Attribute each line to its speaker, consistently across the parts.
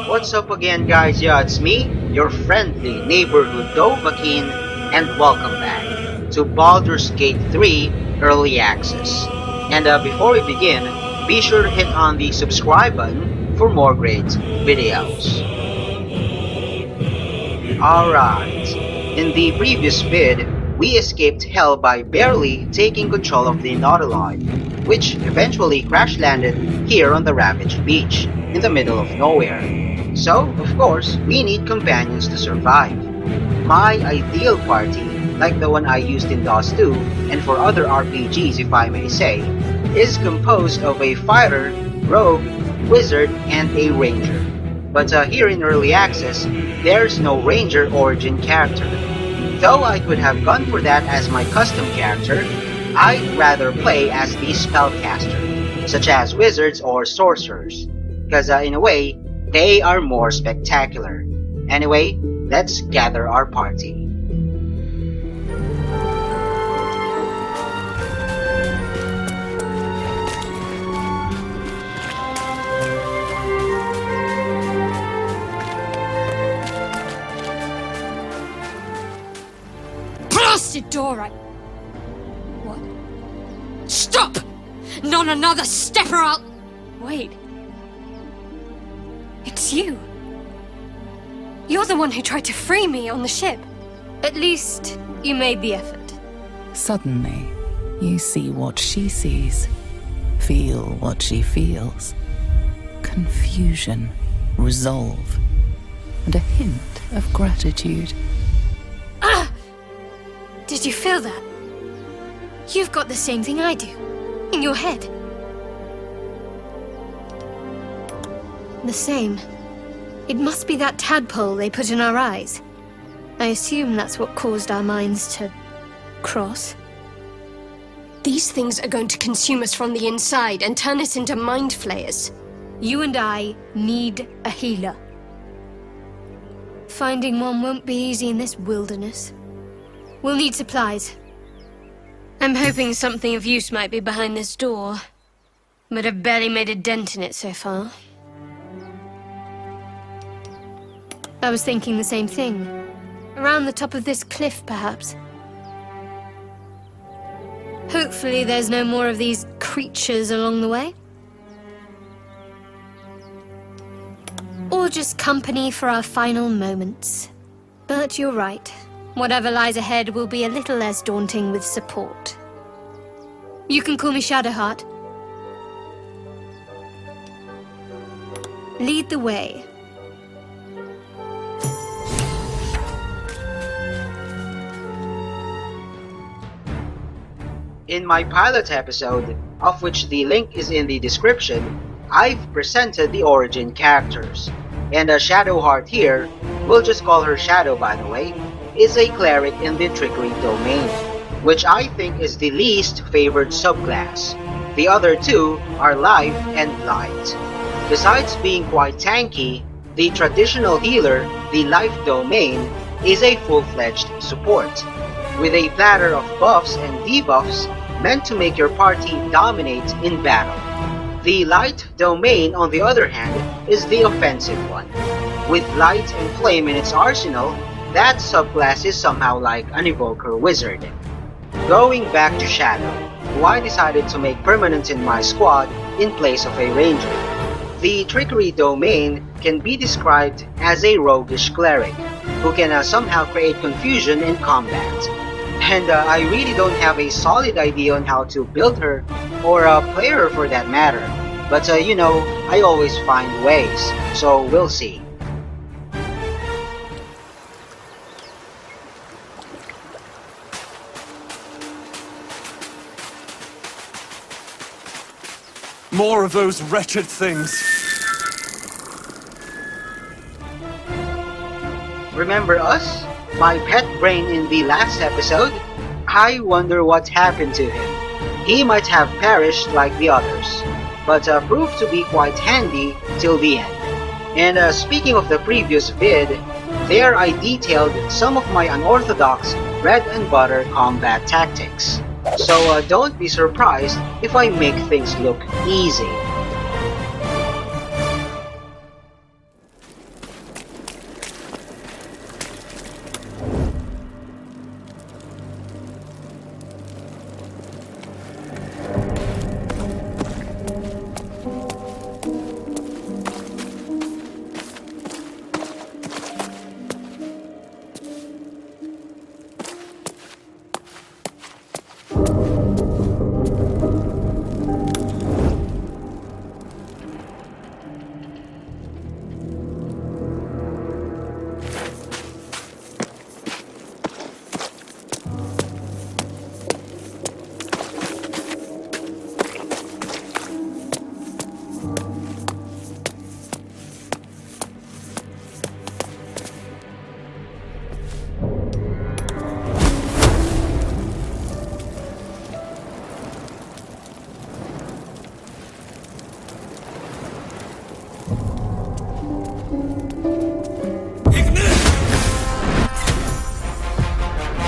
Speaker 1: What's up again, guys? Yeah, it's me, your friendly neighborhood Dovahkiin, and welcome back to Baldur's Gate 3 Early Access. And before we begin, be sure to hit on the subscribe button for more great videos. Alright, in the previous vid, we escaped hell by barely taking control of the Nautiloid, which eventually crash-landed here on the Ravaged beach, in the middle of nowhere. So, of course, we need companions to survive. My ideal party, like the one I used in DOS 2, and for other RPGs if I may say, is composed of a fighter, rogue, wizard, and a ranger. But here in Early Access, there's no ranger origin character. Though I could have gone for that as my custom character, I'd rather play as the spellcaster, such as wizards or sorcerers, because in a way, they are more spectacular. Anyway, let's gather our party.
Speaker 2: Blasted door, What? Stop! Not another step or I'll... Wait. It's you. You're the one who tried to free me on the ship. At least, you made the effort.
Speaker 3: Suddenly, you see what she sees, feel what she feels. Confusion, resolve, and a hint of gratitude.
Speaker 2: Ah! Did you feel that? You've got the same thing I do, in your head. The same. It must be that tadpole they put in our eyes. I assume that's what caused our minds to cross. These things are going to consume us from the inside and turn us into mind flayers. You and I need a healer. Finding one won't be easy in this wilderness. We'll need supplies. I'm hoping something of use might be behind this door, but I've barely made a dent in it so far. I was thinking the same thing. Around the top of this cliff, perhaps. Hopefully there's no more of these creatures along the way. Or just company for our final moments. But you're right. Whatever lies ahead will be a little less daunting with support. You can call me Shadowheart. Lead the way.
Speaker 1: In my pilot episode, of which the link is in the description, I've presented the origin characters. And Shadowheart here, we'll just call her Shadow by the way, is a cleric in the trickery domain, which I think is the least favored subclass. The other two are life and light. Besides being quite tanky, the traditional healer, the life domain, is a full-fledged support, with a platter of buffs and debuffs meant to make your party dominate in battle. The light domain, on the other hand, is the offensive one. With light and flame in its arsenal, that subclass is somehow like an evoker wizard. Going back to Shadow, who I decided to make permanent in my squad in place of a ranger. The trickery domain can be described as a roguish cleric, who can somehow create confusion in combat. And I really don't have a solid idea on how to build her, or play her for that matter. But you know, I always find ways, so we'll see.
Speaker 4: More of those wretched things.
Speaker 1: Remember us? My pet brain in the last episode? I wonder what happened to him. He might have perished like the others, but proved to be quite handy till the end. And speaking of the previous vid, there I detailed some of my unorthodox bread and butter combat tactics. So don't be surprised if I make things look easy.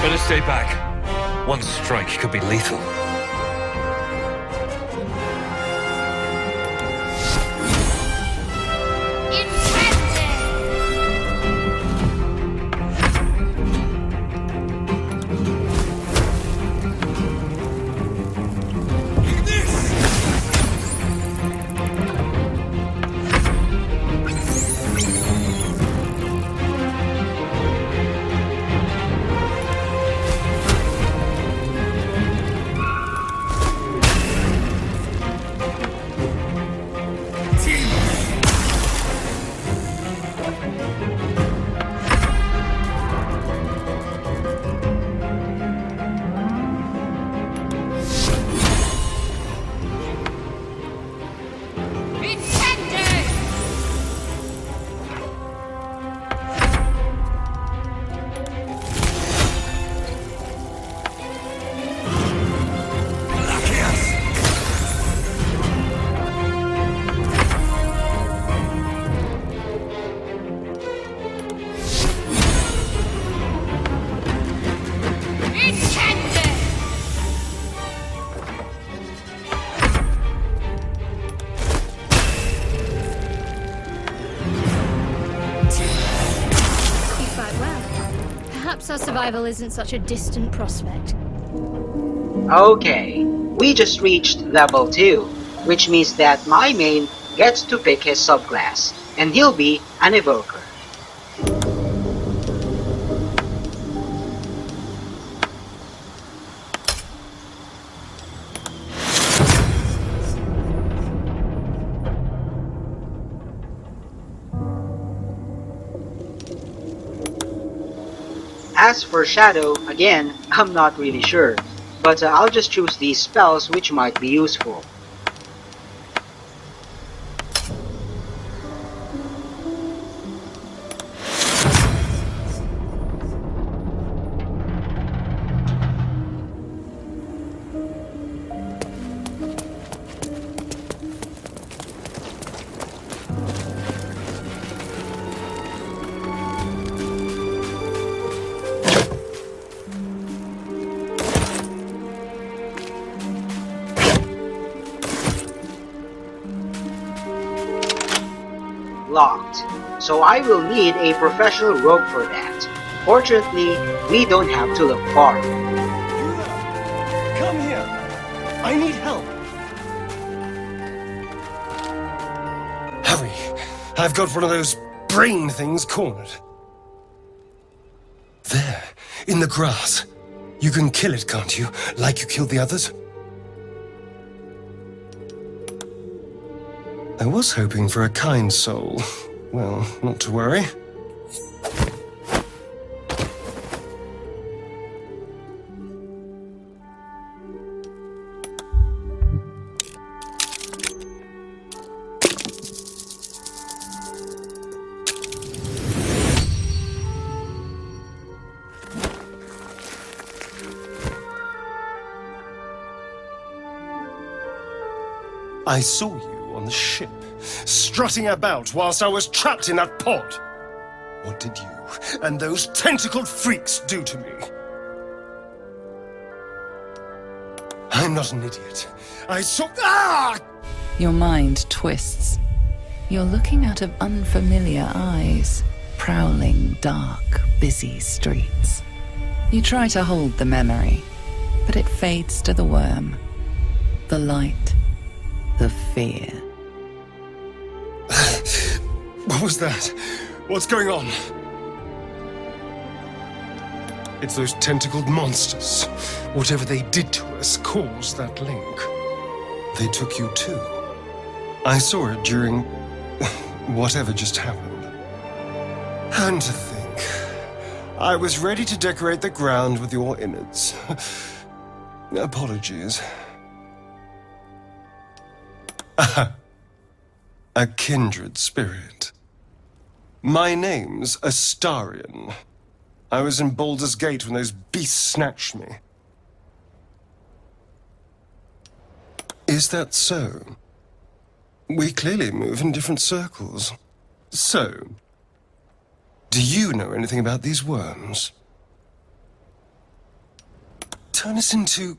Speaker 4: Better stay back. One strike could be lethal.
Speaker 2: Perhaps our survival isn't such a distant prospect.
Speaker 1: Okay, we just reached level 2, which means that my main gets to pick his subclass, and he'll be an evoker. As for Shadow, again, I'm not really sure, but I'll just choose these spells which might be useful. Locked, so I will need a professional rogue for that. Fortunately, we don't have to look far.
Speaker 5: Come here! I need help! Hurry! I've got one of those brain things cornered. There, in the grass. You can kill it, can't you? Like you killed the others? I was hoping for a kind soul. Well, not to worry. I saw you on the ship, strutting about whilst I was trapped in that pod. What did you and those tentacled freaks do to me? I'm not an idiot. I saw... Ah!
Speaker 3: Your mind twists. You're looking out of unfamiliar eyes, prowling dark, busy streets. You try to hold the memory, but it fades to the worm. The light, the fear.
Speaker 5: What was that? What's going on? It's those tentacled monsters. Whatever they did to us caused that link. They took you too. I saw it during whatever just happened. And to think, I was ready to decorate the ground with your innards. Apologies. A kindred spirit. My name's Astarion. I was in Baldur's Gate when those beasts snatched me. Is that so? We clearly move in different circles. So, do you know anything about these worms? Turn us into...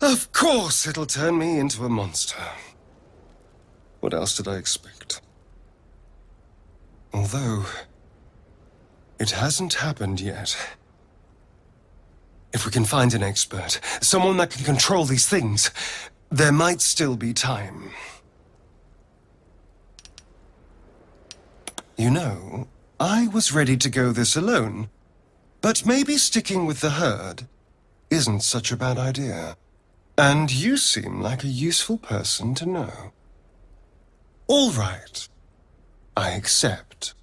Speaker 5: Of course it'll turn me into a monster. What else did I expect? Although, it hasn't happened yet. If we can find an expert, someone that can control these things, there might still be time. You know, I was ready to go this alone, but maybe sticking with the herd isn't such a bad idea. And you seem like a useful person to know. All right. I accept.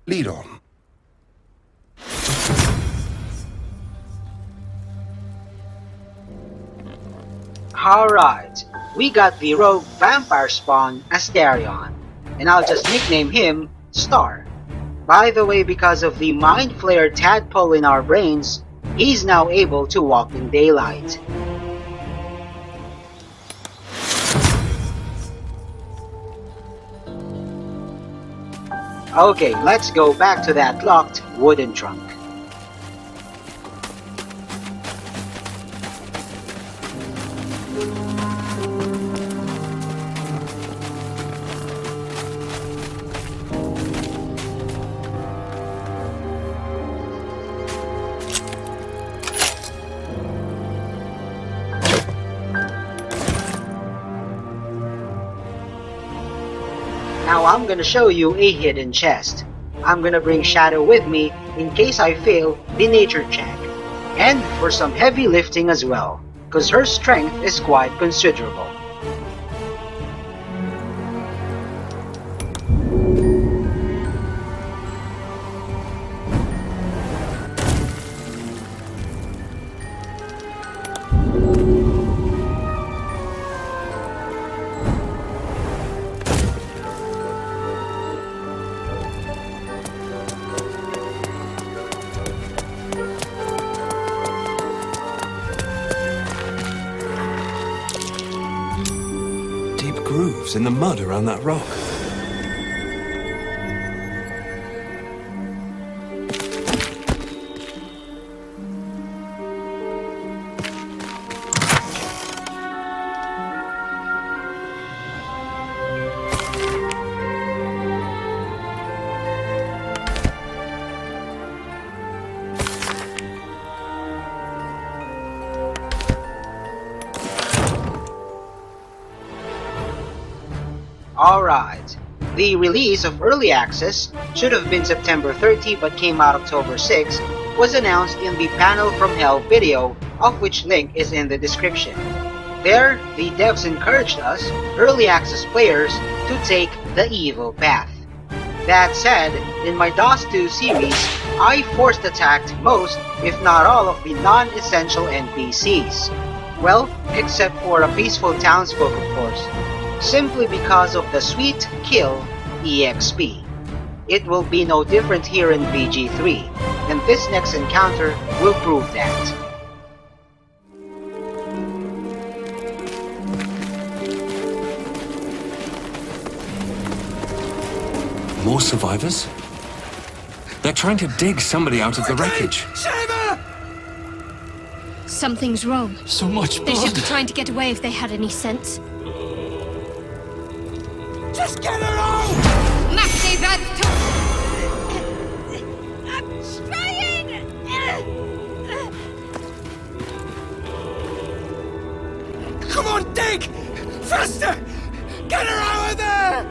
Speaker 5: Lead on.
Speaker 1: Alright, we got the rogue vampire spawn Astarion, and I'll just nickname him Star. By the way, because of the mind flare tadpole in our brains, he's now able to walk in daylight. Okay, let's go back to that locked wooden trunk. Now I'm gonna show you a hidden chest. I'm gonna bring Shadow with me in case I fail the nature check. And for some heavy lifting as well, cause her strength is quite considerable.
Speaker 6: Grooves in the mud around that rock.
Speaker 1: Alright, the release of Early Access should have been September 30 but came out October 6, was announced in the Panel from Hell video, of which link is in the description. There, the devs encouraged us, Early Access players, to take the evil path. That said, in my DOS 2 series, I forced attacked most, if not all, of the non-essential NPCs. Well, except for a peaceful townsfolk of course. Simply because of the sweet kill EXP. It will be no different here in BG3, and this next encounter will prove that.
Speaker 6: More survivors? They're trying to dig somebody out of the wreckage.
Speaker 2: Something's wrong.
Speaker 6: So much blood.
Speaker 2: They should be trying to get away if they had any sense.
Speaker 7: Just get her out! I'm trying! Come on, dig! Faster! Get her out of there!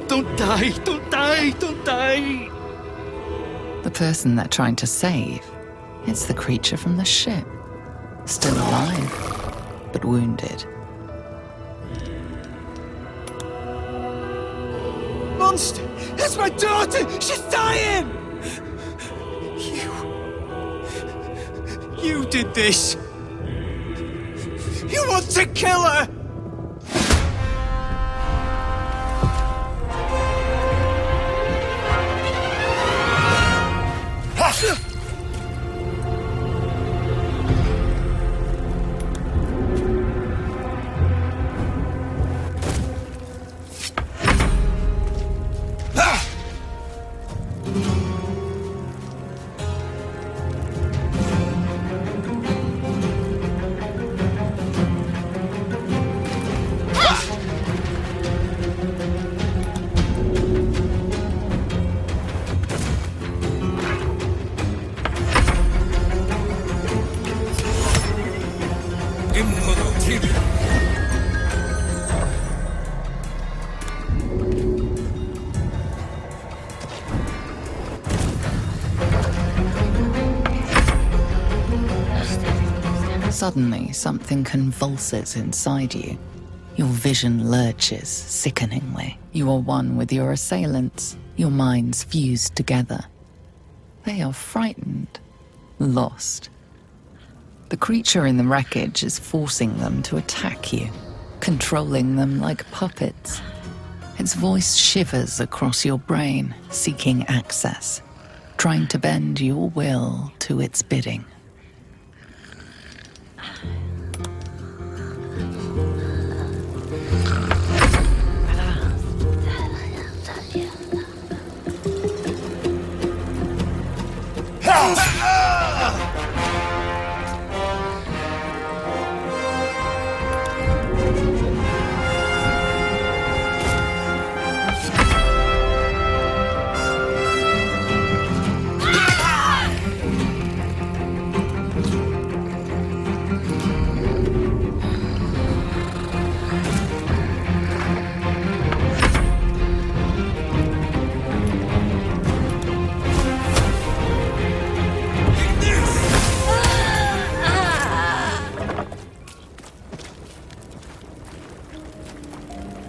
Speaker 7: Don't die! Don't die! Don't die!
Speaker 3: The person they're trying to save, it's the creature from the ship. Still alive, but wounded.
Speaker 7: Monster! That's my daughter! She's dying! You did this! You want to kill her!
Speaker 3: Suddenly, something convulses inside you. Your vision lurches sickeningly. You are one with your assailants, your minds fused together. They are frightened, lost. The creature in the wreckage is forcing them to attack you, controlling them like puppets. Its voice shivers across your brain, seeking access, trying to bend your will to its bidding.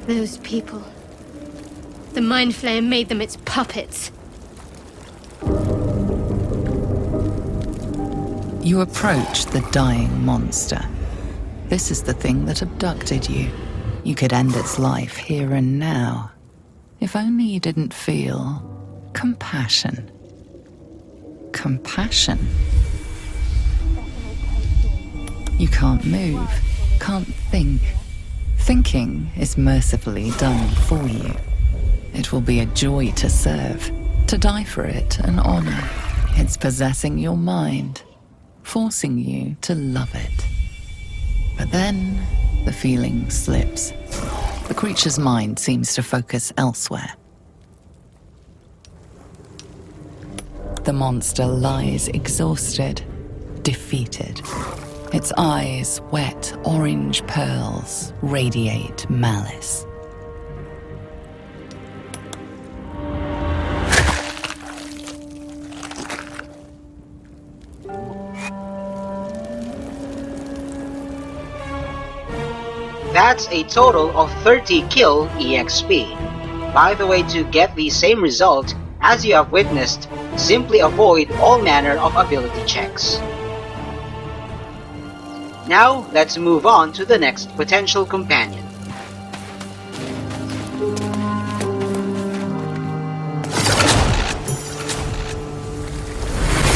Speaker 2: Those people. The Mind Flayer made them its puppets.
Speaker 3: You approach the dying monster. This is the thing that abducted you. You could end its life here and now. If only you didn't feel compassion. Compassion? You can't move, can't think. Thinking is mercifully done for you. It will be a joy to serve, to die for it an honor. It's possessing your mind, forcing you to love it. But then the feeling slips. The creature's mind seems to focus elsewhere. The monster lies exhausted, defeated. Its eyes, wet orange pearls, radiate malice.
Speaker 1: That's a total of 30 kill EXP. By the way, to get the same result as you have witnessed, simply avoid all manner of ability checks. Now, let's move on to the next potential companion.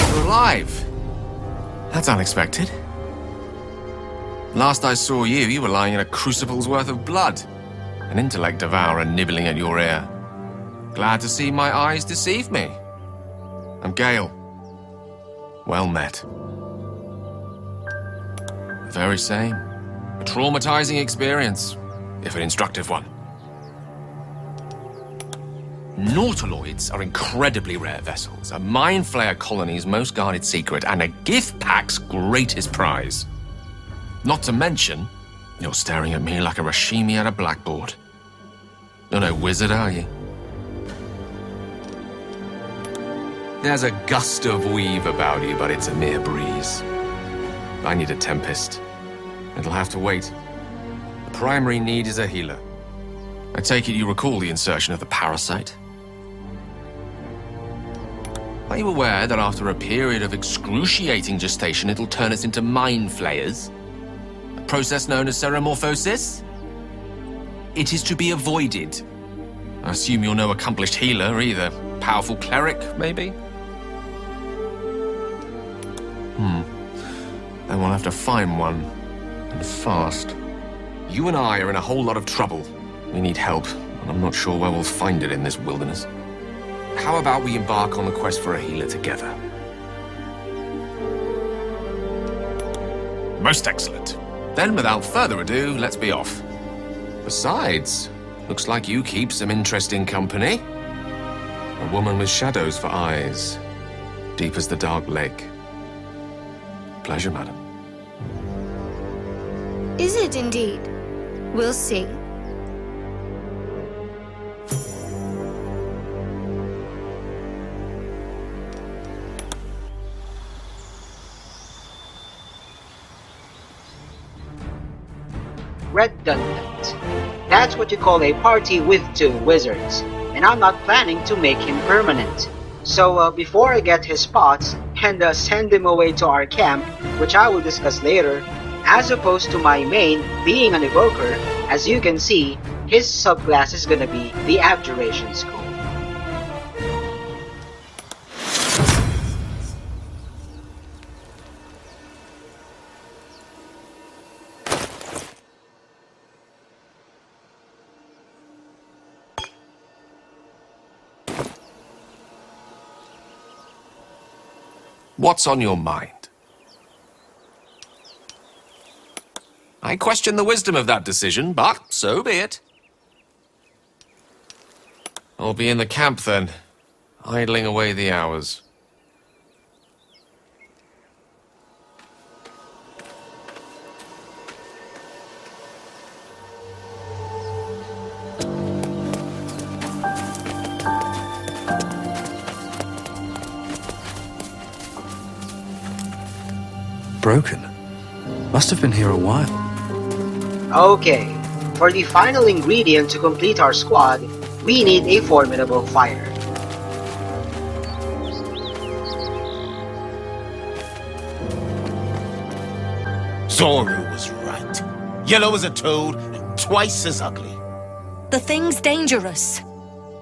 Speaker 8: You're alive! That's unexpected. Last I saw you, you were lying in a crucible's worth of blood. An intellect devourer nibbling at your ear. Glad to see my eyes deceive me. I'm Gale. Well met. The very same. A traumatizing experience, if an instructive one. Nautiloids are incredibly rare vessels, a Mind Flayer colony's most guarded secret, and a gift pack's greatest prize. Not to mention, you're staring at me like a Rashimi at a blackboard. You're no wizard, are you? There's a gust of weave about you, but it's a mere breeze. I need a tempest. It'll have to wait. The primary need is a healer. I take it you recall the insertion of the parasite? Are you aware that after a period of excruciating gestation, it'll turn us into Mind Flayers? A process known as ceremorphosis? It is to be avoided. I assume you're no accomplished healer either. Powerful cleric, maybe? Then we'll have to find one. And fast. You and I are in a whole lot of trouble. We need help, and I'm not sure where we'll find it in this wilderness. How about we embark on the quest for a healer together? Most excellent. Then, without further ado, let's be off. Besides, looks like you keep some interesting company. A woman with shadows for eyes, deep as the dark lake. Pleasure, madam.
Speaker 2: Is it indeed? We'll see.
Speaker 1: redundant. That's what you call a party with 2 wizards, and I'm not planning to make him permanent. So before I get his spots and send him away to our camp, which I will discuss later, as opposed to my main being an evoker, as you can see, his subclass is gonna be the Abjuration School.
Speaker 8: What's on your mind? I question the wisdom of that decision, but so be it. I'll be in the camp then, idling away the hours.
Speaker 9: Broken. Must have been here a while.
Speaker 1: Okay, for the final ingredient to complete our squad, we need a formidable fighter.
Speaker 7: Zoru was right. Yellow as a toad and twice as ugly.
Speaker 10: The thing's dangerous.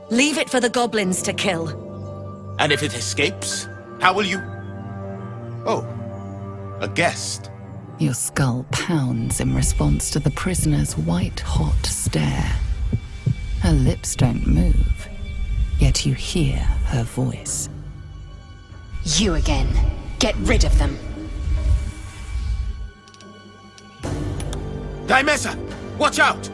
Speaker 10: Leave it for the goblins to kill.
Speaker 7: And if it escapes, how will you... Oh, a guest.
Speaker 3: Your skull pounds in response to the prisoner's white-hot stare. Her lips don't move, yet you hear her voice.
Speaker 10: You again. Get rid of them.
Speaker 7: Daimesa, watch out!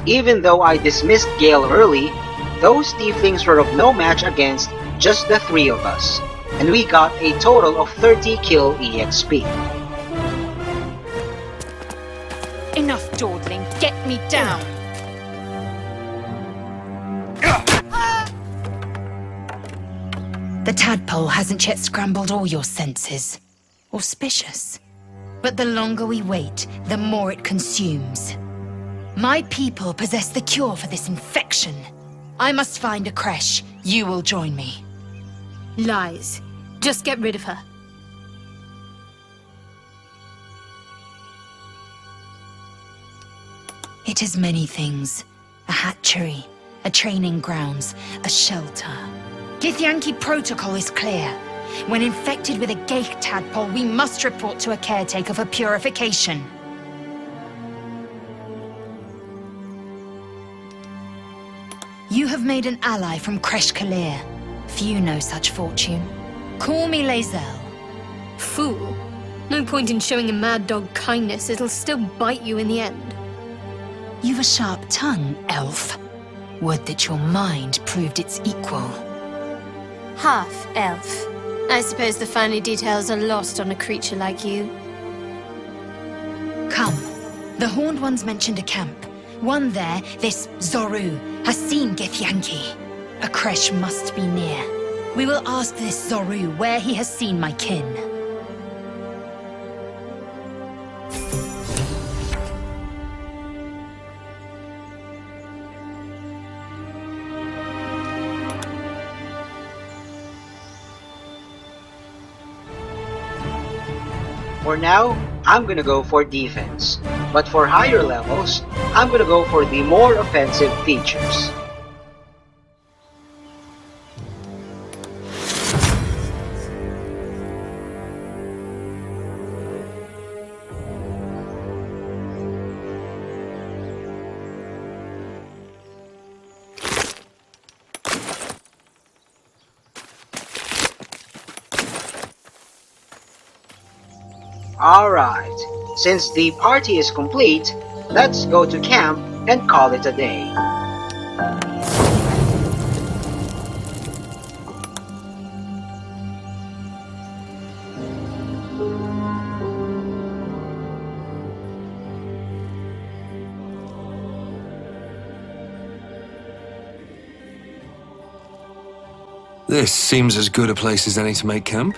Speaker 1: Even though I dismissed Gale early, those tieflings were of no match against just the 3 of us, and we got a total of 30 kill EXP.
Speaker 10: Enough dawdling. Get me down. The tadpole hasn't yet scrambled all your senses. Auspicious. But the longer we wait, the more it consumes. My people possess the cure for this infection. I must find a creche. You will join me.
Speaker 2: Lies. Just get rid of her.
Speaker 10: It is many things. A hatchery, a training grounds, a shelter. Githyanki protocol is clear. When infected with a Gake tadpole, we must report to a caretaker for purification. You have made an ally from Kresh Kalir. Few know such fortune. Call me Lae'zel.
Speaker 2: Fool. No point in showing a mad dog kindness, it'll still bite you in the end.
Speaker 10: You've a sharp tongue, elf. Would that your mind proved its equal.
Speaker 2: Half elf. I suppose the finer details are lost on a creature like you.
Speaker 10: Horned Ones mentioned a camp. One there, this Zoru, has seen Githyanki. A creche must be near. We will ask this Zoru where he has seen my kin.
Speaker 1: For now, I'm gonna go for defense, but for higher levels, I'm gonna go for the more offensive features. Alright, since the party is complete, let's go to camp and call it a day.
Speaker 9: This seems as good a place as any to make camp.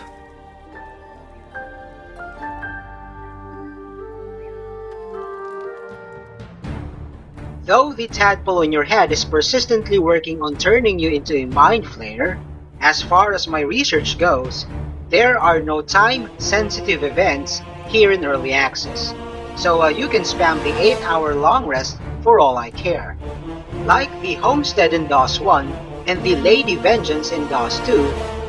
Speaker 1: Though the tadpole in your head is persistently working on turning you into a mind flayer, as far as my research goes, there are no time-sensitive events here in Early Access, so you can spam the 8-hour long rest for all I care. Like the Homestead in DOS 1 and the Lady Vengeance in DOS 2,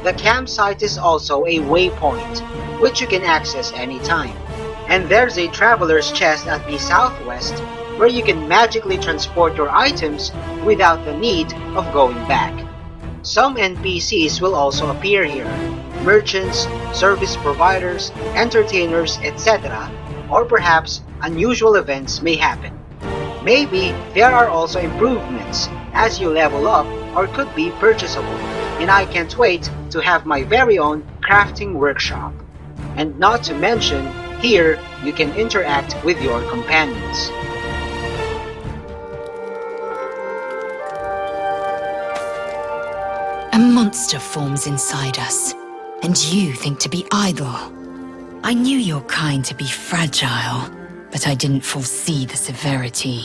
Speaker 1: the campsite is also a waypoint, which you can access anytime. And there's a Traveler's Chest at the southwest, where you can magically transport your items without the need of going back. Some NPCs will also appear here, merchants, service providers, entertainers, etc., or perhaps unusual events may happen. Maybe there are also improvements as you level up or could be purchasable, and I can't wait to have my very own crafting workshop. And not to mention, here you can interact with your companions.
Speaker 10: A monster forms inside us, and you think to be idle. I knew your kind to be fragile, but I didn't foresee the severity.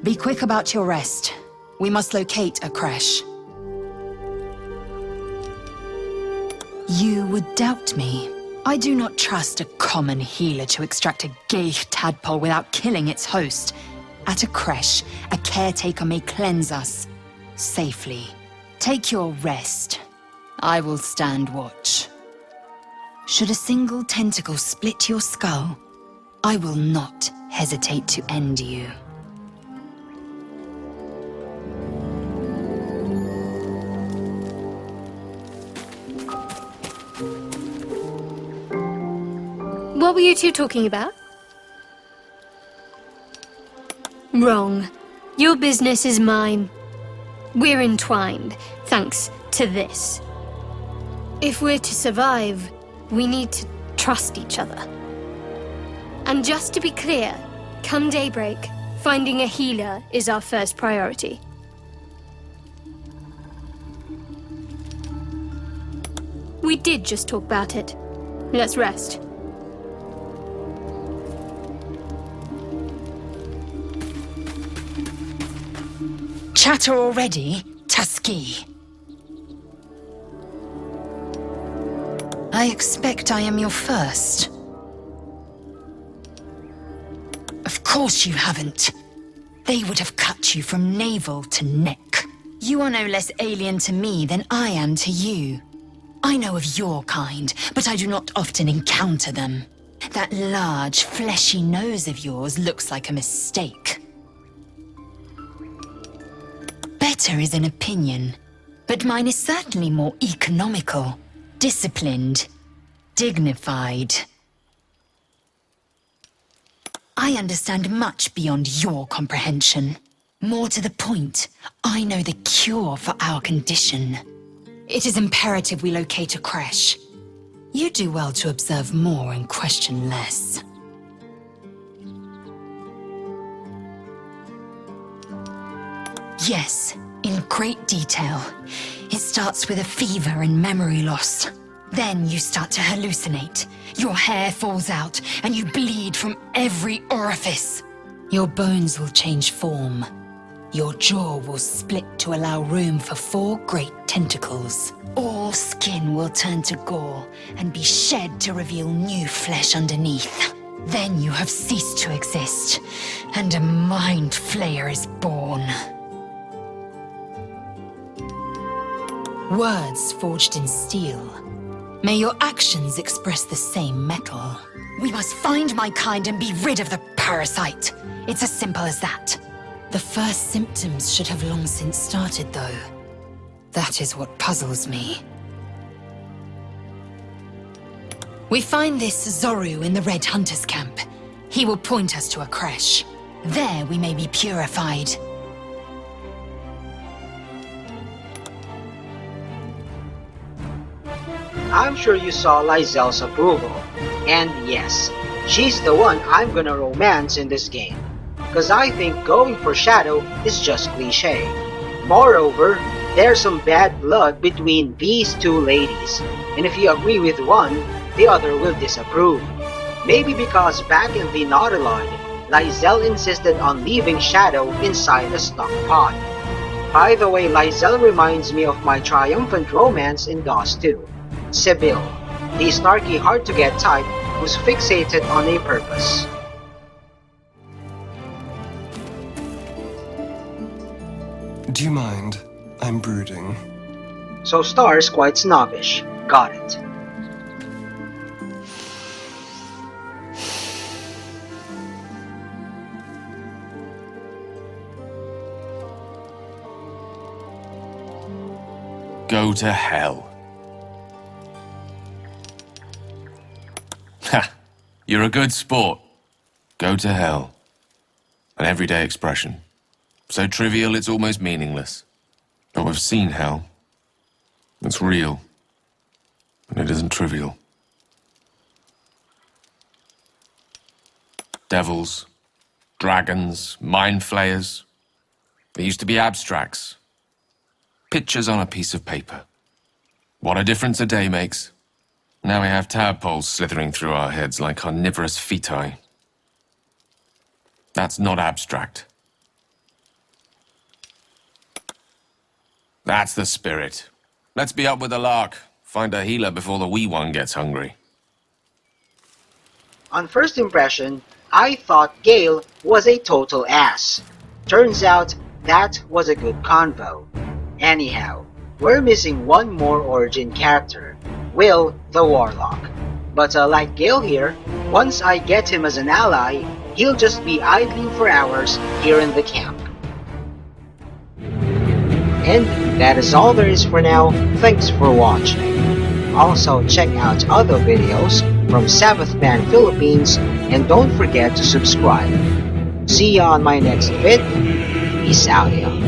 Speaker 10: Be quick about your rest. We must locate a creche. You would doubt me. I do not trust a common healer to extract a gay tadpole without killing its host. At a creche, a caretaker may cleanse us safely. Take your rest. I will stand watch. Should a single tentacle split your skull, I will not hesitate to end you.
Speaker 2: What were you two talking about? Wrong. Your business is mine. We're entwined, thanks to this. If we're to survive, we need to trust each other. And just to be clear, come daybreak, finding a healer is our first priority. We did just talk about it. Let's rest.
Speaker 10: Chatter already, Tusky? I expect I am your first. Of course you haven't. They would have cut you from navel to neck. You are no less alien to me than I am to you. I know of your kind, but I do not often encounter them. That large, fleshy nose of yours looks like a mistake. Better is an opinion, but mine is certainly more economical, disciplined, dignified. I understand much beyond your comprehension. More to the point, I know the cure for our condition. It is imperative we locate a creche. You do well to observe more and question less. Yes, in great detail. It starts with a fever and memory loss. Then you start to hallucinate. Your hair falls out, and you bleed from every orifice. Your bones will change form. Your jaw will split to allow room for 4 great tentacles. All skin will turn to gore and be shed to reveal new flesh underneath. Then you have ceased to exist, and a mind flayer is born. Words forged in steel. May your actions express the same metal. We must find my kind and be rid of the parasite. It's as simple as that. The first symptoms should have long since started, though. That is what puzzles me. We find this Zoru in the Red Hunter's camp. He will point us to a creche. There we may be purified.
Speaker 1: I'm sure you saw Lae'zel's approval. And yes, she's the one I'm gonna romance in this game. Cause I think going for Shadow is just cliche. Moreover, there's some bad blood between these two ladies. And if you agree with one, the other will disapprove. Maybe because back in the Nautilon, Lae'zel insisted on leaving Shadow inside the stock pot. By the way, Lae'zel reminds me of my triumphant romance in DOS 2. Sibyl, the snarky hard-to-get type who's fixated on a purpose.
Speaker 5: Do you mind? I'm brooding.
Speaker 1: So Star's quite snobbish. Got it.
Speaker 8: Go to hell. Ha! You're a good sport. Go to hell. An everyday expression. So trivial it's almost meaningless. But we've seen hell. It's real. And it isn't trivial. Devils, dragons, mind flayers. They used to be abstracts. Pictures on a piece of paper. What a difference a day makes. Now we have tadpoles slithering through our heads like carnivorous feti. That's not abstract. That's the spirit. Let's be up with the lark. Find a healer before the wee one gets hungry.
Speaker 1: On first impression, I thought Gale was a total ass. Turns out, that was a good convo. Anyhow, we're missing one more origin character, Will the Warlock. But like Gale here, once I get him as an ally, he'll just be idling for hours here in the camp. And that is all there is for now. Thanks for watching. Also check out other videos from Sabbath Band Philippines and don't forget to subscribe. See ya on my next vid. Peace out, y'all.